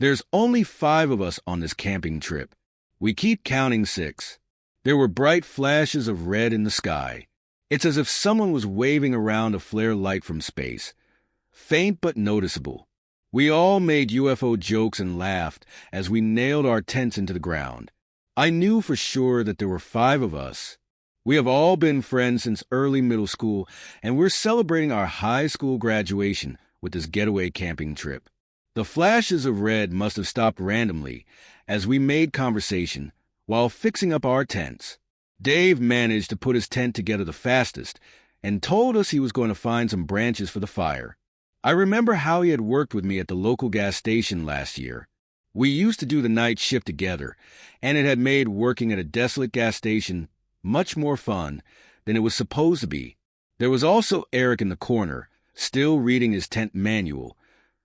There's only 5 of us on this camping trip. We keep counting 6. There were bright flashes of red in the sky. It's as if someone was waving around a flare light from space. Faint but noticeable. We all made UFO jokes and laughed as we nailed our tents into the ground. I knew for sure that there were 5 of us. We have all been friends since early middle school, and we're celebrating our high school graduation with this getaway camping trip. The flashes of red must have stopped randomly as we made conversation while fixing up our tents. Dave managed to put his tent together the fastest and told us he was going to find some branches for the fire. I remember how he had worked with me at the local gas station last year. We used to do the night shift together, and it had made working at a desolate gas station much more fun than it was supposed to be. There was also Eric in the corner, still reading his tent manual,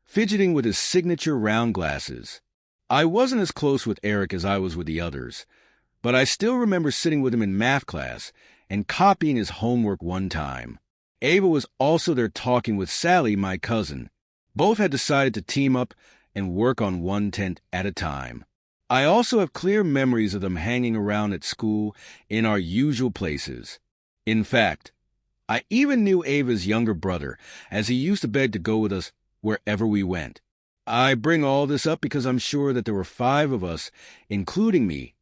fidgeting with his signature round glasses. I wasn't as close with Eric as I was with the others, but I still remember sitting with him in math class and copying his homework one time. Ava was also there talking with Sally, my cousin. Both had decided to team up and work on one tent at a time. I also have clear memories of them hanging around at school in our usual places. In fact, I even knew Ava's younger brother, as he used to beg to go with us wherever we went. I bring all this up because I'm sure that there were 5 of us, including me,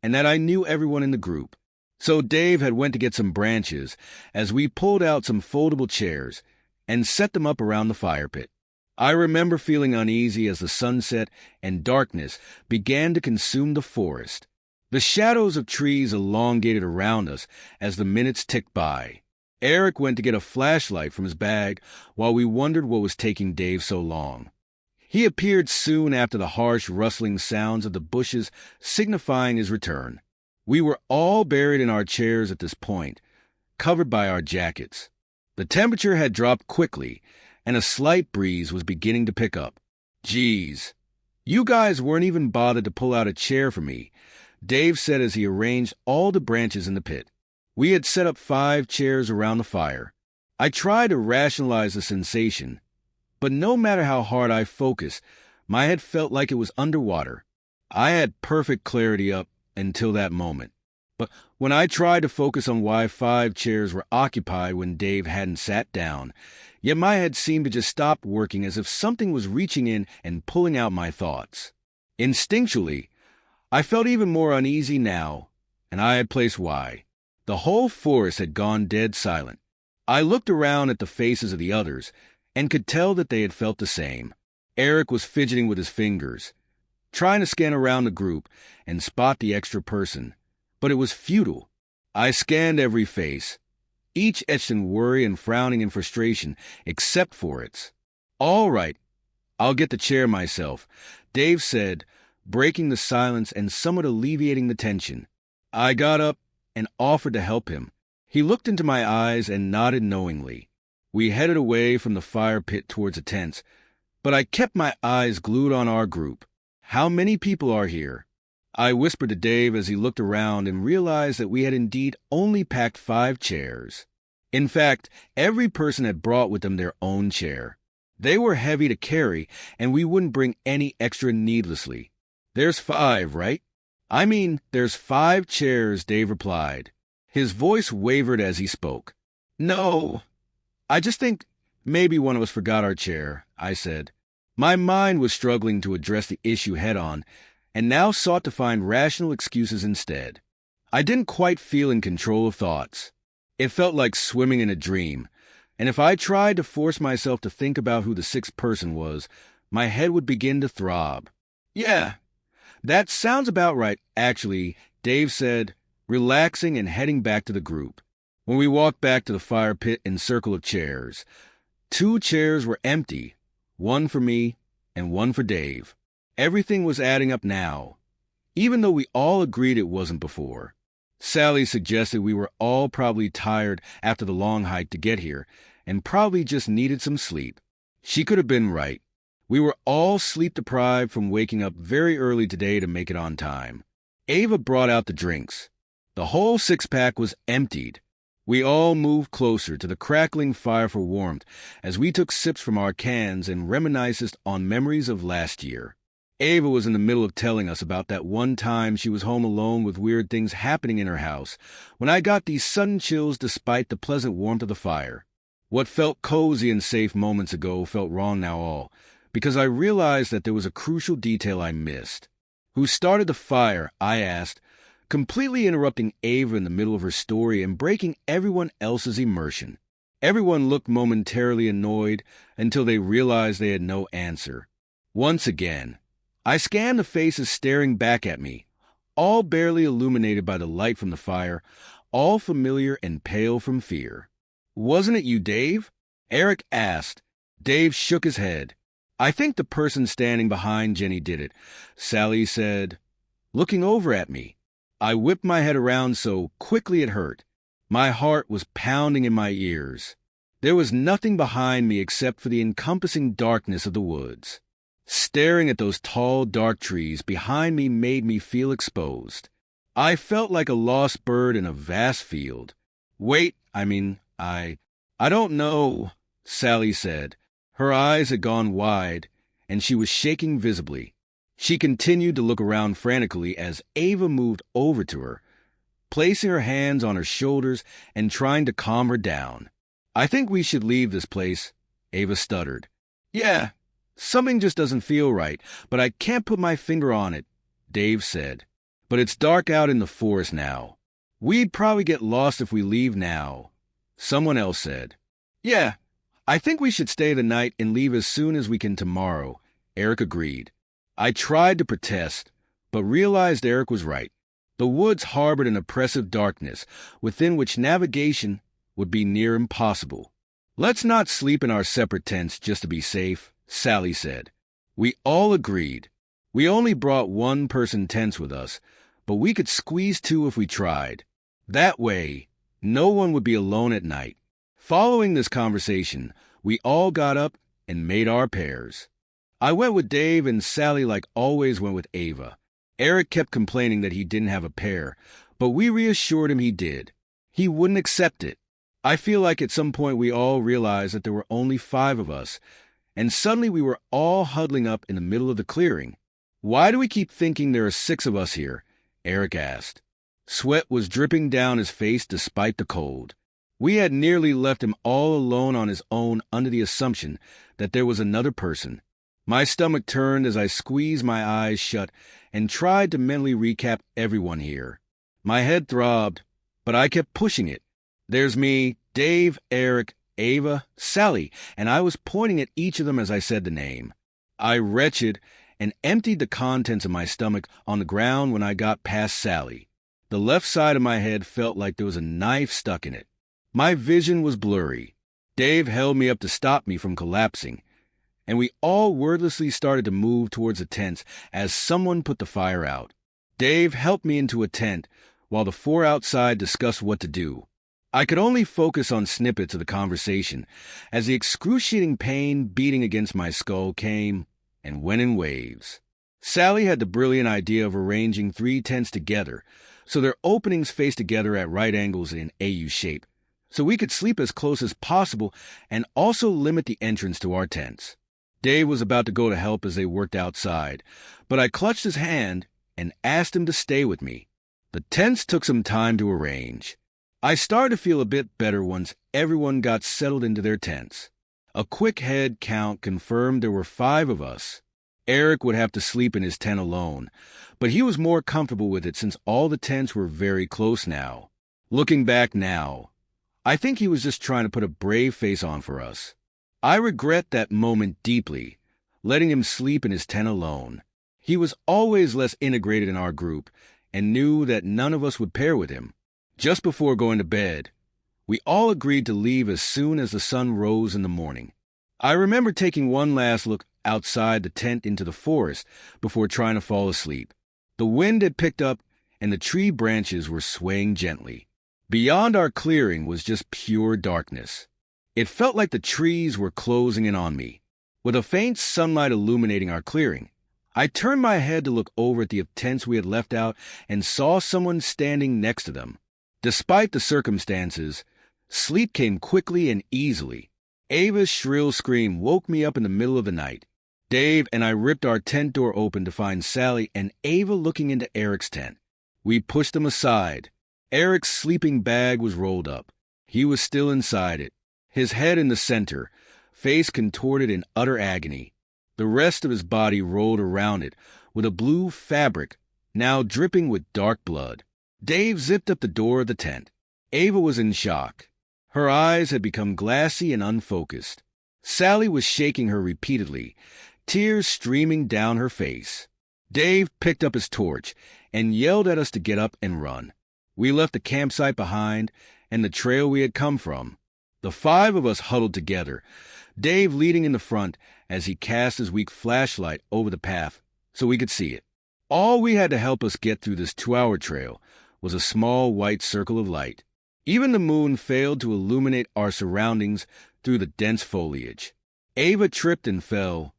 and that I knew everyone in the group. So Dave had went to get some branches as we pulled out some foldable chairs and set them up around the fire pit. I remember feeling uneasy as the sunset and darkness began to consume the forest. The shadows of trees elongated around us as the minutes ticked by. Eric went to get a flashlight from his bag while we wondered what was taking Dave so long. He appeared soon after the harsh rustling sounds of the bushes signifying his return. We were all buried in our chairs at this point, covered by our jackets. The temperature had dropped quickly, and a slight breeze was beginning to pick up. "Geez, you guys weren't even bothered to pull out a chair for me," Dave said as he arranged all the branches in the pit. We had set up 5 chairs around the fire. I tried to rationalize the sensation, but no matter how hard I focused, my head felt like it was underwater. I had perfect clarity up until that moment. But when I tried to focus on why 5 chairs were occupied when Dave hadn't sat down, yet my head seemed to just stop working as if something was reaching in and pulling out my thoughts. Instinctually, I felt even more uneasy now, and I had placed why. The whole forest had gone dead silent. I looked around at the faces of the others and could tell that they had felt the same. Eric was fidgeting with his fingers, trying to scan around the group and spot the extra person, but it was futile. I scanned every face, each etched in worry and frowning in frustration, except for its. "All right, I'll get the chair myself," Dave said, breaking the silence and somewhat alleviating the tension. I got up and offered to help him. He looked into my eyes and nodded knowingly. We headed away from the fire pit towards the tents, but I kept my eyes glued on our group. "How many people are here?" I whispered to Dave as he looked around and realized that we had indeed only packed 5 chairs. In fact, every person had brought with them their own chair. They were heavy to carry, and we wouldn't bring any extra needlessly. "There's 5, right?" "I mean, there's 5 chairs," Dave replied. His voice wavered as he spoke. "No, I just think maybe one of us forgot our chair," I said. My mind was struggling to address the issue head-on, and now sought to find rational excuses instead. I didn't quite feel in control of thoughts. It felt like swimming in a dream, and if I tried to force myself to think about who the 6th person was, my head would begin to throb. "Yeah, that sounds about right, actually," Dave said, relaxing and heading back to the group. When we walked back to the fire pit in circle of chairs, 2 chairs were empty, one for me and one for Dave. Everything was adding up now, even though we all agreed it wasn't before. Sally suggested we were all probably tired after the long hike to get here and probably just needed some sleep. She could have been right. We were all sleep-deprived from waking up very early today to make it on time. Ava brought out the drinks. The whole 6-pack was emptied. We all moved closer to the crackling fire for warmth as we took sips from our cans and reminisced on memories of last year. Ava was in the middle of telling us about that one time she was home alone with weird things happening in her house, when I got these sudden chills despite the pleasant warmth of the fire. What felt cozy and safe moments ago felt wrong now, because I realized that there was a crucial detail I missed. Who started the fire? I asked, completely interrupting Ava in the middle of her story and breaking everyone else's immersion. Everyone looked momentarily annoyed until they realized they had no answer. Once again, I scanned the faces staring back at me, all barely illuminated by the light from the fire, all familiar and pale from fear. "Wasn't it you, Dave?" Eric asked. Dave shook his head. "I think the person standing behind Jenny did it," Sally said, looking over at me. I whipped my head around so quickly it hurt. My heart was pounding in my ears. There was nothing behind me except for the encompassing darkness of the woods. Staring at those tall, dark trees behind me made me feel exposed. I felt like a lost bird in a vast field. "Wait, I don't know," Sally said. Her eyes had gone wide, and she was shaking visibly. She continued to look around frantically as Ava moved over to her, placing her hands on her shoulders and trying to calm her down. "I think we should leave this place," Ava stuttered. "Yeah, something just doesn't feel right, but I can't put my finger on it," Dave said. "But it's dark out in the forest now. We'd probably get lost if we leave now," someone else said. "Yeah, I think we should stay the night and leave as soon as we can tomorrow," Eric agreed. I tried to protest, but realized Eric was right. The woods harbored an oppressive darkness, within which navigation would be near impossible. "Let's not sleep in our separate tents just to be safe," Sally said. We all agreed. We only brought one-person tents with us, but we could squeeze two if we tried. That way, no one would be alone at night. Following this conversation, we all got up and made our pairs. I went with Dave, and Sally, like always, went with Ava. Eric kept complaining that he didn't have a pair, but we reassured him he did. He wouldn't accept it. I feel like at some point we all realized that there were only 5 of us, and suddenly we were all huddling up in the middle of the clearing. "Why do we keep thinking there are 6 of us here?" Eric asked. Sweat was dripping down his face despite the cold. We had nearly left him all alone on his own under the assumption that there was another person. My stomach turned as I squeezed my eyes shut and tried to mentally recap everyone here. My head throbbed, but I kept pushing it. "There's me, Dave, Eric, Ava, Sally," and I was pointing at each of them as I said the name. I retched and emptied the contents of my stomach on the ground when I got past Sally. The left side of my head felt like there was a knife stuck in it. My vision was blurry. Dave held me up to stop me from collapsing, and we all wordlessly started to move towards the tents as someone put the fire out. Dave helped me into a tent, while the 4 outside discussed what to do. I could only focus on snippets of the conversation, as the excruciating pain beating against my skull came and went in waves. Sally had the brilliant idea of arranging 3 tents together, so their openings faced together at right angles in AU shape, so we could sleep as close as possible and also limit the entrance to our tents. Dave was about to go to help as they worked outside, but I clutched his hand and asked him to stay with me. The tents took some time to arrange. I started to feel a bit better once everyone got settled into their tents. A quick head count confirmed there were 5 of us. Eric would have to sleep in his tent alone, but he was more comfortable with it since all the tents were very close now. Looking back now, I think he was just trying to put a brave face on for us. I regret that moment deeply, letting him sleep in his tent alone. He was always less integrated in our group and knew that none of us would pair with him. Just before going to bed, we all agreed to leave as soon as the sun rose in the morning. I remember taking one last look outside the tent into the forest before trying to fall asleep. The wind had picked up and the tree branches were swaying gently. Beyond our clearing was just pure darkness. It felt like the trees were closing in on me. With a faint sunlight illuminating our clearing, I turned my head to look over at the tents we had left out and saw someone standing next to them. Despite the circumstances, sleep came quickly and easily. Ava's shrill scream woke me up in the middle of the night. Dave and I ripped our tent door open to find Sally and Ava looking into Eric's tent. We pushed them aside. Eric's sleeping bag was rolled up. He was still inside it, his head in the center, face contorted in utter agony. The rest of his body rolled around it with a blue fabric, now dripping with dark blood. Dave zipped up the door of the tent. Ava was in shock. Her eyes had become glassy and unfocused. Sally was shaking her repeatedly, tears streaming down her face. Dave picked up his torch and yelled at us to get up and run. We left the campsite behind and the trail we had come from. The 5 of us huddled together, Dave leading in the front as he cast his weak flashlight over the path so we could see it. All we had to help us get through this 2-hour trail was a small white circle of light. Even the moon failed to illuminate our surroundings through the dense foliage. Ava tripped and fell,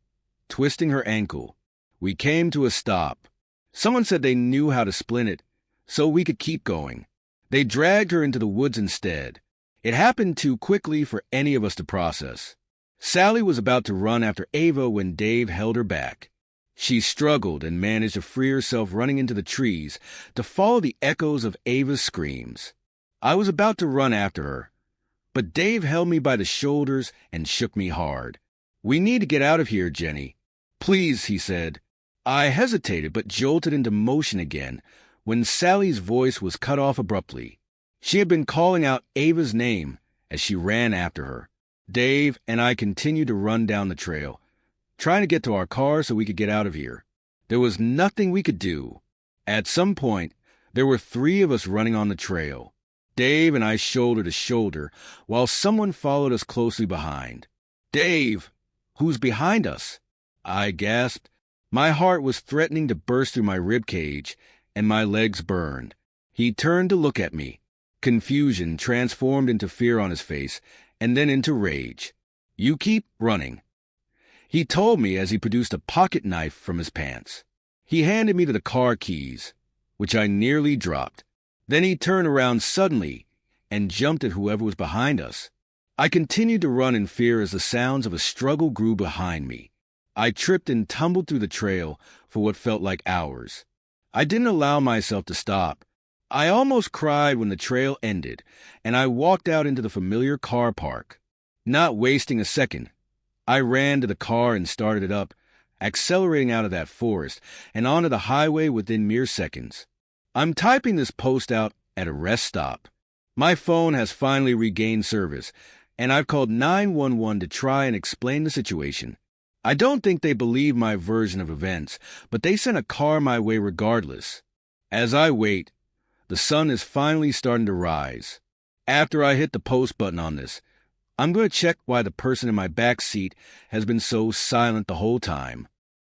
twisting her ankle. We came to a stop. Someone said they knew how to splint it, so we could keep going. They dragged her into the woods instead. It happened too quickly for any of us to process. Sally was about to run after Ava when Dave held her back. She struggled and managed to free herself running into the trees to follow the echoes of Ava's screams. I was about to run after her, but Dave held me by the shoulders and shook me hard. "We need to get out of here, Jenny. Please," he said. I hesitated but jolted into motion again when Sally's voice was cut off abruptly. She had been calling out Ava's name as she ran after her. Dave and I continued to run down the trail, trying to get to our car so we could get out of here. There was nothing we could do. At some point, there were 3 of us running on the trail. Dave and I shoulder to shoulder, while someone followed us closely behind. "Dave, who's behind us?" I gasped. My heart was threatening to burst through my rib cage, and my legs burned. He turned to look at me. Confusion transformed into fear on his face, and then into rage. "You keep running," he told me as he produced a pocket knife from his pants. He handed me the car keys, which I nearly dropped. Then he turned around suddenly and jumped at whoever was behind us. I continued to run in fear as the sounds of a struggle grew behind me. I tripped and tumbled through the trail for what felt like hours. I didn't allow myself to stop. I almost cried when the trail ended, and I walked out into the familiar car park. Not wasting a second, I ran to the car and started it up, accelerating out of that forest and onto the highway within mere seconds. I'm typing this post out at a rest stop. My phone has finally regained service, and I've called 911 to try and explain the situation. I don't think they believe my version of events, but they sent a car my way regardless. As I wait, the sun is finally starting to rise. After I hit the post button on this, I'm going to check why the person in my back seat has been so silent the whole time.